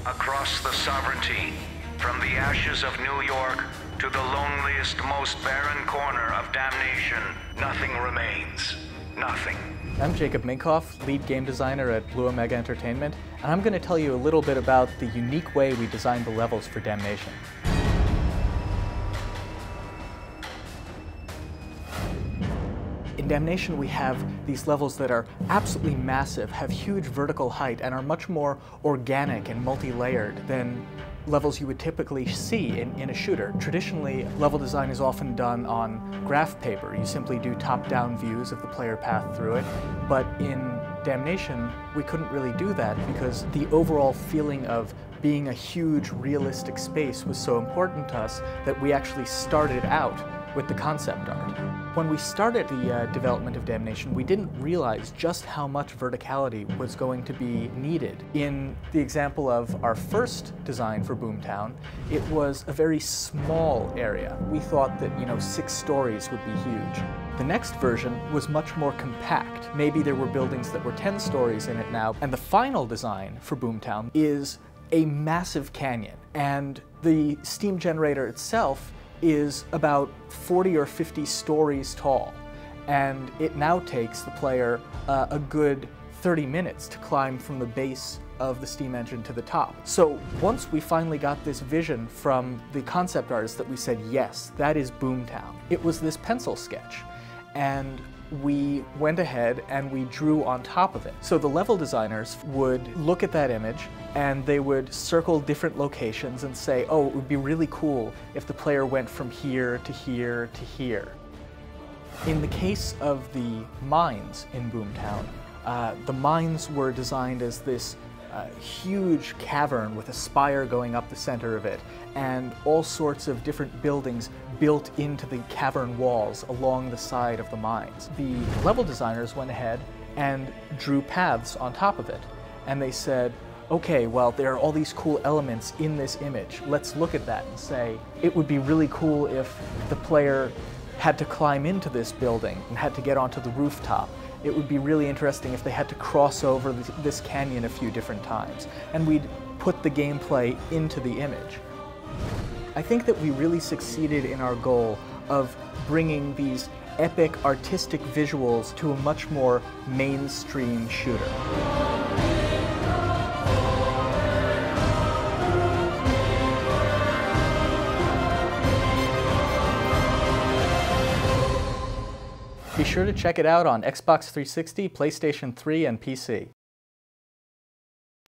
across the sovereignty, from the ashes of New York to the loneliest, most barren corner of Damnation, nothing remains. Nothing. I'm Jacob Minkoff, lead game designer at Blue Omega Entertainment, and I'm going to tell you a little bit about the unique way we designed the levels for Damnation. In Damnation, we have these levels that are absolutely massive, have huge vertical height, and are much more organic and multi-layered than levels you would typically see in a shooter. Traditionally, level design is often done on graph paper. You simply do top-down views of the player path through it. But in Damnation, we couldn't really do that because the overall feeling of being a huge, realistic space was so important to us that we actually started out with the concept art. When we started the development of Damnation, we didn't realize just how much verticality was going to be needed. In the example of our first design for Boomtown, it was a very small area. We thought that, 6 stories would be huge. The next version was much more compact. Maybe there were buildings that were 10 stories in it now. And the final design for Boomtown is a massive canyon. And the steam generator itself is about 40 or 50 stories tall, and it now takes the player a good 30 minutes to climb from the base of the steam engine to the top. So once we finally got this vision from the concept artist that we said, yes, that is Boomtown, it was this pencil sketch, and we went ahead and we drew on top of it. So the level designers would look at that image and they would circle different locations and say, oh, it would be really cool if the player went from here to here to here. In the case of the mines in Boomtown, the mines were designed as this huge cavern with a spire going up the center of it, and all sorts of different buildings built into the cavern walls along the side of the mines. The level designers went ahead and drew paths on top of it, and they said, okay, well, there are all these cool elements in this image. Let's look at that and say, it would be really cool if the player had to climb into this building and had to get onto the rooftop. It would be really interesting if they had to cross over this canyon a few different times. And we'd put the gameplay into the image. I think that we really succeeded in our goal of bringing these epic artistic visuals to a much more mainstream shooter. Be sure to check it out on Xbox 360, PlayStation 3, and PC.